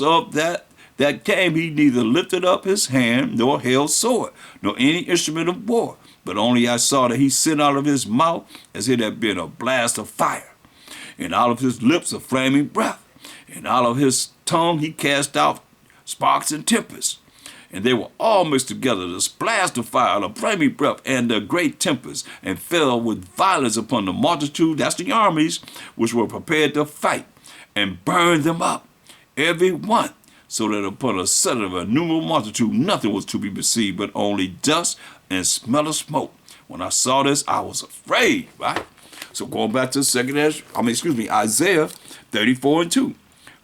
of that came, he neither lifted up his hand, nor held sword, nor any instrument of war. But only I saw that he sent out of his mouth as it had been a blast of fire, and out of his lips a flaming breath, and out of his tongue he cast out sparks and tempests. And they were all mixed together, the blast of fire, the flaming breath, and the great tempest, and fell with violence upon the multitude, that's the armies, which were prepared to fight, and burned them up, every one, so that upon a sudden of a numerable multitude nothing was to be perceived, but only dust and smell of smoke. When I saw this, I was afraid, right? So going back to Isaiah 34:2.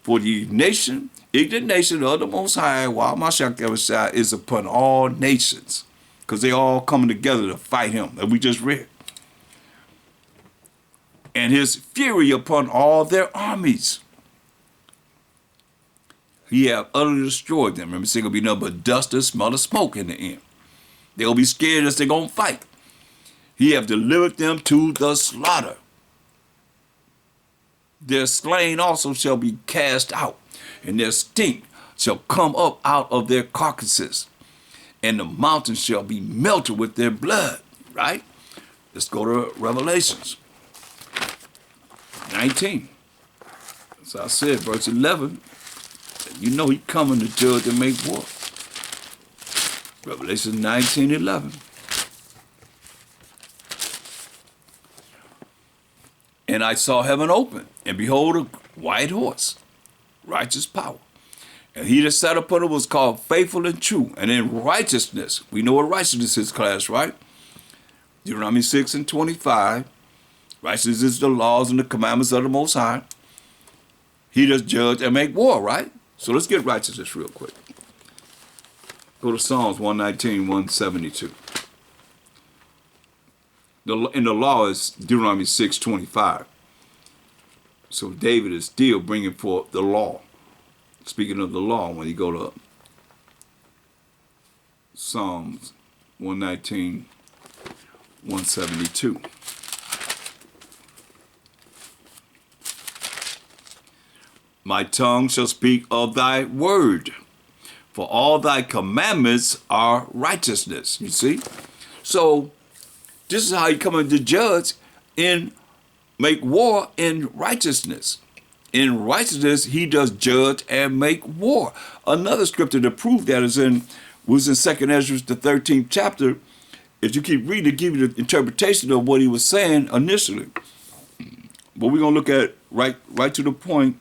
For the nation, indignation of the Most High, YAHAWASHI, is upon all nations, because they all coming together to fight him, that we just read. And his fury upon all their armies. He have utterly destroyed them. Remember, it's going to be nothing but dust and smell of smoke in the end. They'll be scared as they're going to fight. He have delivered them to the slaughter. Their slain also shall be cast out, and their stink shall come up out of their carcasses, and the mountains shall be melted with their blood, right? Let's go to Revelations 19. As I said, verse 11, you know he coming to judge and make war. Revelation 19:11. And I saw heaven open, and behold, a white horse, righteous power. And he that sat upon it was called Faithful and True. And in righteousness, we know what righteousness is, class, right? Deuteronomy 6:25. Righteousness is the laws and the commandments of the Most High. He does judge and make war, right? So let's get righteousness real quick. Go to Psalms 119, 172. And the law is Deuteronomy 6:25. So David is still bringing forth the law. Speaking of the law, when you go to Psalms 119, 172. My tongue shall speak of thy word, for all thy commandments are righteousness. You see? So this is how he coming to judge and make war in righteousness. In righteousness, he does judge and make war. Another scripture to prove that was in 2nd Esdras, the 13th chapter. If you keep reading, it gives you the interpretation of what he was saying initially. But we're going to look at right to the point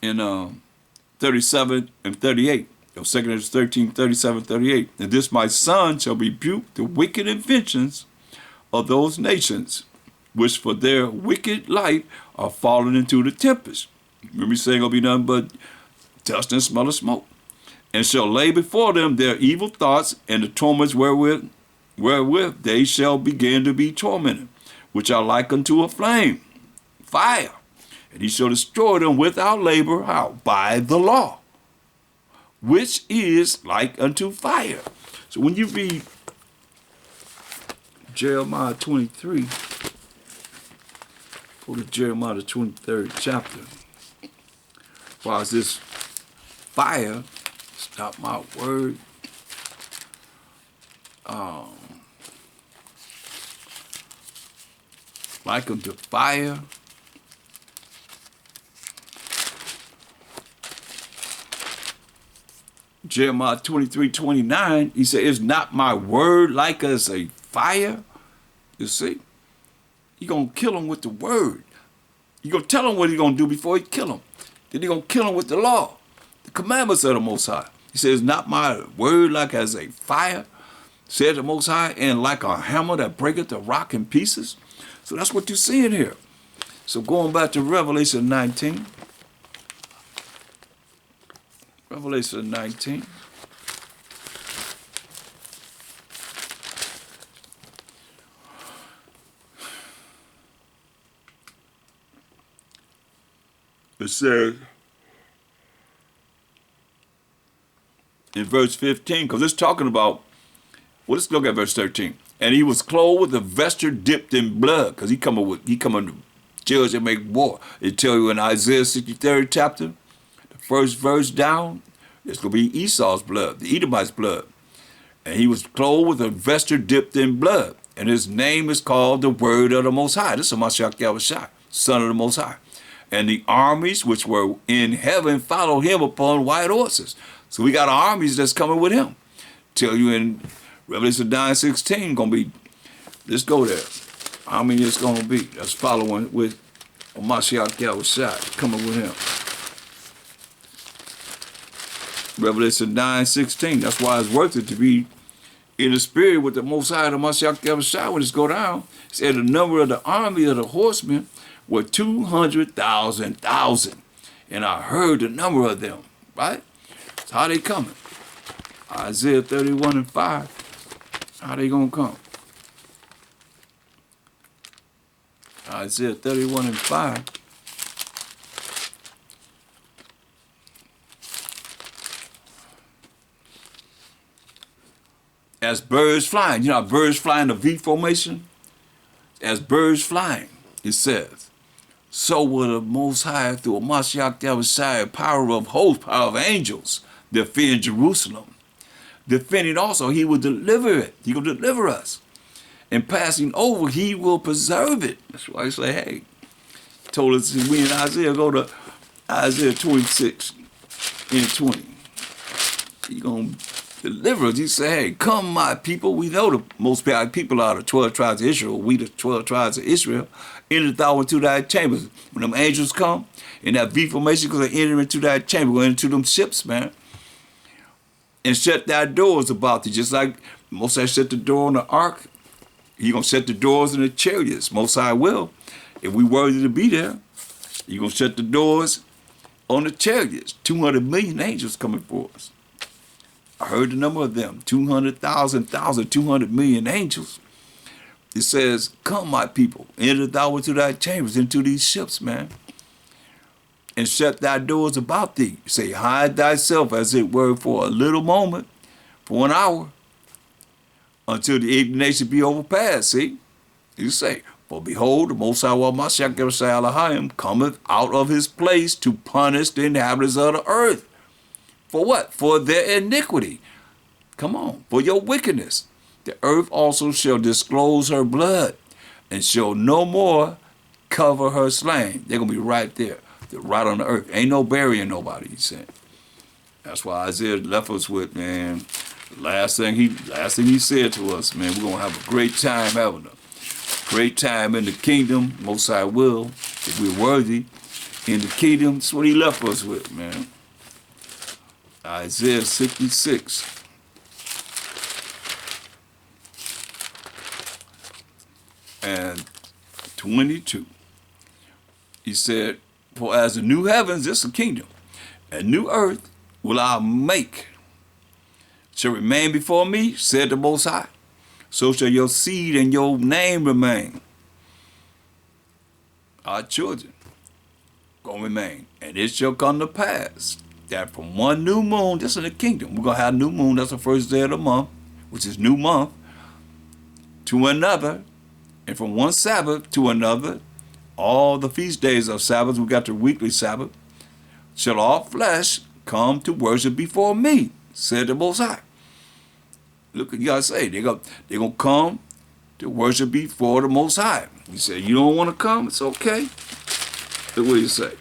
in 37 and 38. 2nd Esdras 13, 37, 38. And this my son shall rebuke the wicked inventions of those nations, which for their wicked life are fallen into the tempest. Remember, saying it'll be nothing but dust and smell of smoke. And shall lay before them their evil thoughts and the torments wherewith they shall begin to be tormented, which are like unto a flame, fire. And he shall destroy them without labor, how? By the law, which is like unto fire. So when you read Jeremiah 23, go to Jeremiah the 23rd chapter. As far as this fire, stop my word. Like unto fire. Jeremiah 23:29, he said, is not my word like as a fire? You see? You're going to kill him with the word. You're going to tell him what he's going to do before you kill him. Then you're going to kill him with the law, the commandments of the Most High. He says, not my word like as a fire, said the Most High, and like a hammer that breaketh the rock in pieces. So that's what you're seeing here. So going back to Revelation 19. Revelation 19. It says in verse 15, because it's talking about, well, let's look at verse 13. And he was clothed with a vesture dipped in blood, because he coming judge and make war. It tell you in Isaiah 63rd chapter, the first verse down, it's going to be Esau's blood, the Edomite's blood. And he was clothed with a vesture dipped in blood. And his name is called the Word of the Most High. This is MASHAYACH, Son of the Most High. And the armies which were in heaven followed him upon white horses. So we got armies that's coming with him. Tell you in Revelation 9:16, gonna be, let's go there. How many it's gonna be that's following with MASHAYACH coming with him. Revelation 9:16, that's why it's worth it to be in the spirit with the Most High, the MASHAYACH, when it's go down. It said the number of the army of the horsemen were 200,000. And I heard the number of them, right? So how they coming? Isaiah 31:5, how they gonna come? Isaiah 31:5. As birds flying, you know how birds fly in the V formation? As birds flying, it says, so will the Most High through MASHAYACH, power of hosts, power of angels, defend Jerusalem. Defending also, he will deliver it. He will deliver us. And passing over, he will preserve it. That's why I say, hey, told us we in Isaiah, go to Isaiah 26 and 20. He going to deliver us. He said, hey, come my people. We know the most people are the 12 tribes of Israel. We the 12 tribes of Israel. Enter thou into thy chambers. When them angels come in that V formation, because they enter into thy chamber, go into them ships, man. And shut thy doors about thee. Just like Most High shut the door on the ark, he going to shut the doors in the chariots. Most High will. If we worthy to be there, he going to shut the doors on the chariots. 200 million angels coming for us. I heard the number of them, 200,000, 200 million angels. It says, come my people, enter thou into thy chambers, into these ships, man. And shut thy doors about thee. Say, hide thyself as it were for a little moment, for an hour, until the indignation be overpassed. See? You say, for behold, the Most High MASHAYACH cometh out of his place to punish the inhabitants of the earth. For what? For their iniquity. Come on, for your wickedness. The earth also shall disclose her blood, and shall no more cover her slain. They're going to be right there. They're right on the earth. Ain't no burying nobody, he said. That's why Isaiah left us with, man, the last thing he said to us, man, we're going to have a great time having a great time in the kingdom. Most High will, if we're worthy, in the kingdom. That's what he left us with, man. Isaiah 66. And 22. He said, for as the new heavens, this is a kingdom, and new earth will I make, shall remain before me, said the Most High. So shall your seed and your name remain. Our children gonna remain. And it shall come to pass that from one new moon, this is the kingdom, we're gonna have new moon, that's the first day of the month, which is new month, to another, and from one Sabbath to another, all the feast days of Sabbath, we got the weekly Sabbath, shall all flesh come to worship before me, said the Most High. Look, you gotta say, they're gonna come to worship before the Most High. You say, you don't want to come? It's okay. Look what you say.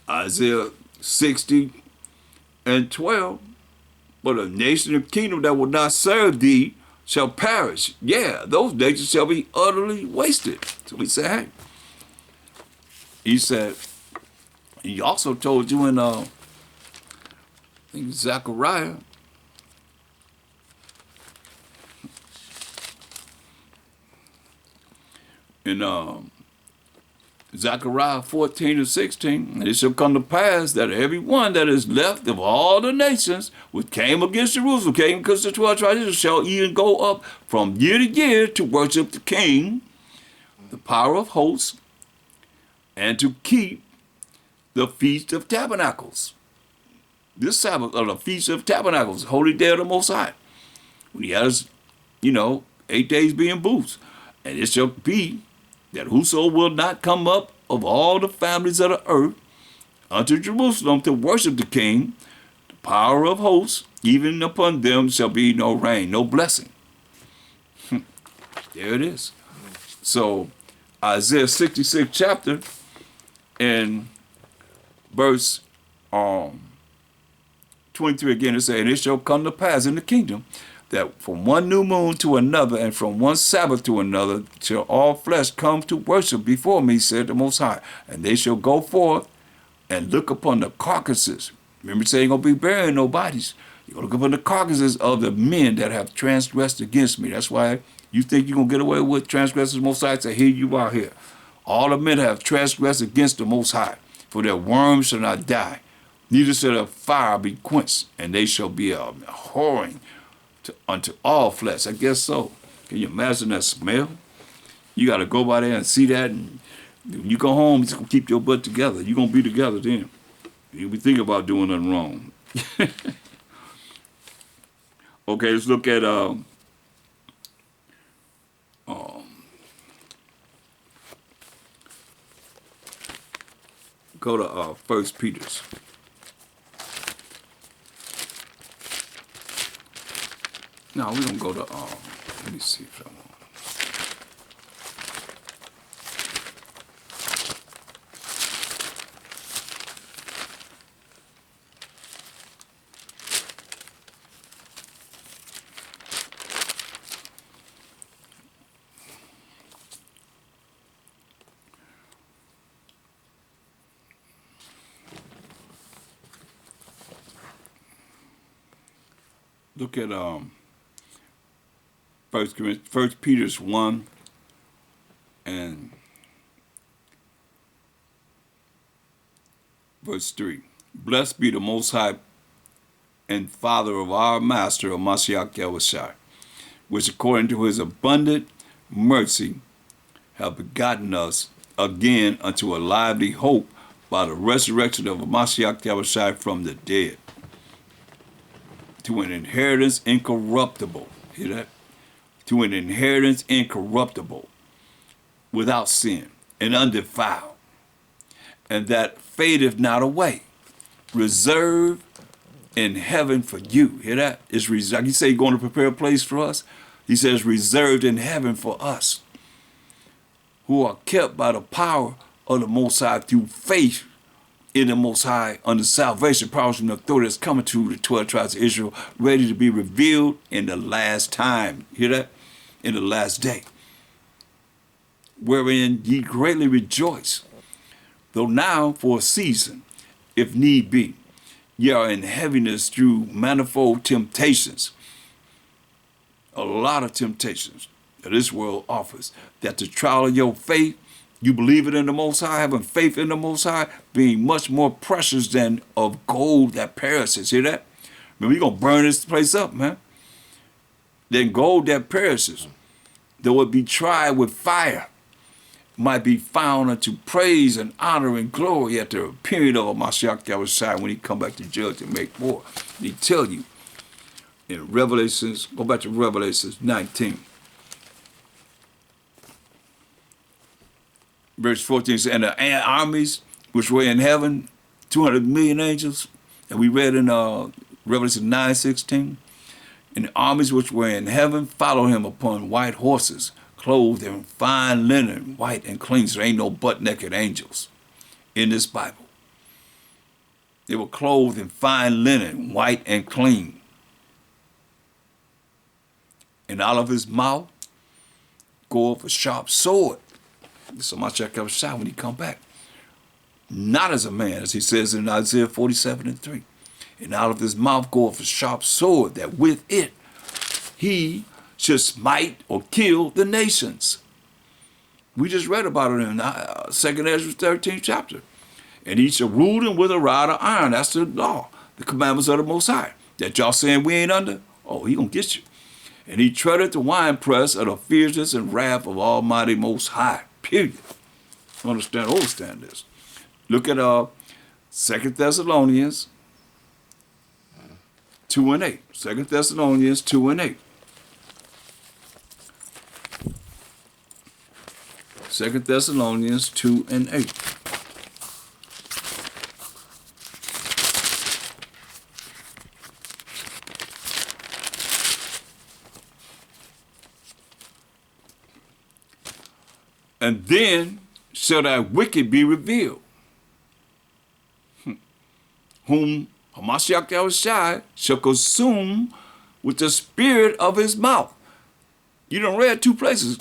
Isaiah 60 and 12. But a nation and kingdom that will not serve thee shall perish. Yeah, those nations shall be utterly wasted. So he said, hey. He said, he also told you in, I think Zechariah, in Zechariah 14 and 16, and it shall come to pass that every one that is left of all the nations which came against Jerusalem, came against the 12 tribes, shall even go up from year to year to worship the King, the power of hosts, and to keep the Feast of Tabernacles. This Sabbath, or the Feast of Tabernacles, holy day of the Most High. When he has, 8 days being booths. And it shall be that whoso will not come up of all the families of the earth unto Jerusalem to worship the King, the power of hosts, even upon them shall be no rain, no blessing. There it is. So Isaiah 66 chapter and verse 23 again, it says, and it shall come to pass in the kingdom that from one new moon to another and from one Sabbath to another shall all flesh come to worship before me, said the Most High. And they shall go forth and look upon the carcasses. Remember, saying ain't going to be burying no bodies. You're going to look upon the carcasses of the men that have transgressed against me. That's why you think you're going to get away with transgressors. Most High say, here you are here. All the men have transgressed against the Most High, for their worms shall not die, neither shall their fire be quenched, and they shall be a whoring unto all flesh. I guess so. Can you imagine that smell? You got to go by there and see that, and when you go home, just gonna keep your butt together. You're going to be together then. You'll be thinking about doing nothing wrong. Okay, let's look at go to 1 Peter's. No, we're gonna go to let me see if I want. Look at First Peter's 1 and verse 3. Blessed be the Most High and Father of our Master, of MASHAYACH, which according to his abundant mercy have begotten us again unto a lively hope by the resurrection of MASHAYACH from the dead, to an inheritance incorruptible. Hear that? To an inheritance incorruptible, without sin and undefiled, and that fadeth not away, reserved in heaven for you. Hear that? It's like he say, going to prepare a place for us. He says, reserved in heaven for us, who are kept by the power of the Most High through faith in the Most High under salvation, powers and authority that's coming to the 12 tribes of Israel, ready to be revealed in the last time. Hear that? In the last day, wherein ye greatly rejoice, though now for a season, if need be, ye are in heaviness through manifold temptations. A lot of temptations that this world offers, that the trial of your faith, you believe it in the Most High, having faith in the Most High, being much more precious than of gold that perishes. Hear that? Man, we're going to burn this place up, man. Than gold that perishes, though it be tried with fire, might be found unto praise and honor and glory at the appearing of MASHAYACH when he come back to judge and make war. And he tell you in Revelations, go back to Revelations 19. Verse 14 says, and the armies which were in heaven, 200 million angels, and we read in Revelation 9:16, and the armies which were in heaven follow him upon white horses, clothed in fine linen, white and clean. So there ain't no butt-naked angels in this Bible. They were clothed in fine linen, white and clean. And out of his mouth goeth a sharp sword. So MASHAYACH when he come back. Not as a man, as he says in Isaiah 47:3. And out of his mouth goeth a sharp sword, that with it he should smite or kill the nations. We just read about it in 2nd Esdras 13th chapter. And he shall rule them with a rod of iron. That's the law, the commandments of the Most High. That y'all saying we ain't under? Oh, he gonna get you. And he treadeth the winepress of the fierceness and wrath of Almighty Most High. Period. Understand this. Look at 2 Thessalonians 2 and 8. 2 Thessalonians 2 and 8. 2 Thessalonians 2 and 8. And then shall that wicked be revealed, whom MASHAYACH shall consume with the spirit of his mouth. You done read 2 places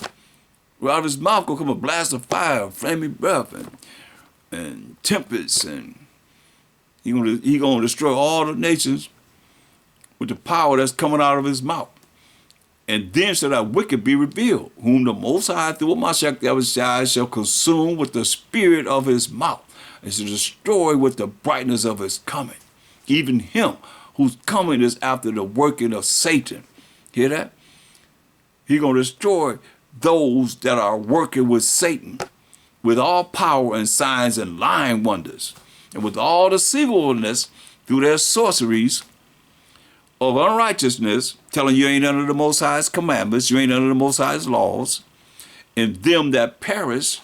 where out of his mouth gonna come a blast of fire, flaming breath, and tempest, and he gonna destroy all the nations with the power that's coming out of his mouth. And then shall that wicked be revealed, whom the Most High through MASHAYACH shall consume with the spirit of his mouth, and shall destroy with the brightness of his coming. Even him whose coming is after the working of Satan. Hear that? He gonna destroy those that are working with Satan, with all power and signs and lying wonders, and with all deceivableness through their sorceries of unrighteousness, telling you ain't under the Most High's commandments, you ain't under the Most High's laws, and them that perish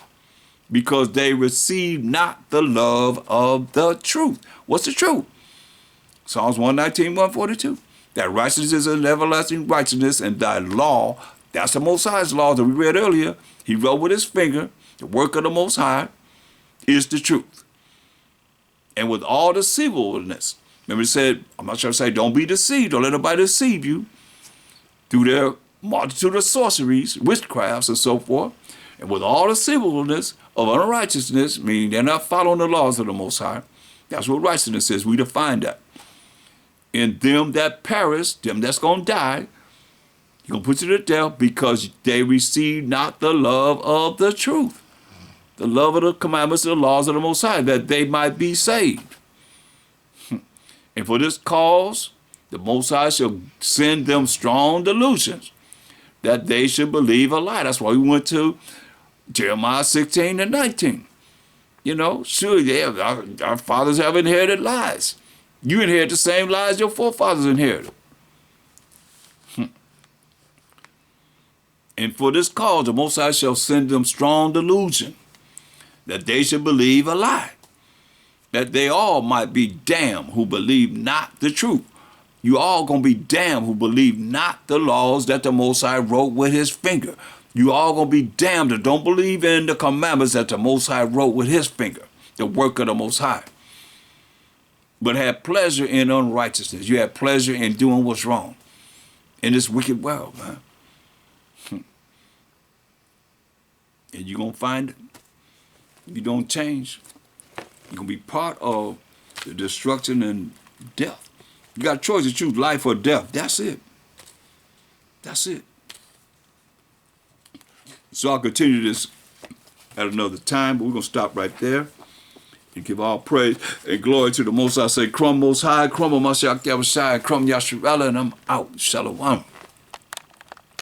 because they receive not the love of the truth. What's the truth? Psalms 119, 142. That righteousness is an everlasting righteousness, and thy law, that's the Most High's law that we read earlier. He wrote with his finger, the work of the Most High is the truth. And with all deceivableness, remember he said, I'm not sure to say, don't be deceived, don't let nobody deceive you through their multitude of sorceries, witchcrafts, and so forth. And with all deceivableness of unrighteousness, meaning they're not following the laws of the Most High. That's what righteousness is. We define that. In them that perish, them that's going to die, you're going to put you to death because they receive not the love of the truth, the love of the commandments and the laws of the Most High, that they might be saved. And for this cause, the Most High shall send them strong delusions, that they should believe a lie. That's why we went to Jeremiah 16 and 19. You know, sure, our fathers have inherited lies. You inherit the same lies your forefathers inherited. And for this cause, the Most High shall send them strong delusion, that they should believe a lie, that they all might be damned who believe not the truth. You all gonna be damned who believe not the laws that the Most High wrote with his finger. You all gonna be damned that don't believe in the commandments that the Most High wrote with his finger, the work of the Most High. But have pleasure in unrighteousness. You have pleasure in doing what's wrong in this wicked world, man. And you're gonna find it. If you don't change, you're gonna be part of the destruction and death. You got a choice to choose life or death. That's it. That's it. So I'll continue this at another time, but we're gonna stop right there and give all praise and glory to the Most High. Say, Crumb Most High, Crumb MASHAYACH, Crumb Yasharella, and I'm out. Shalom.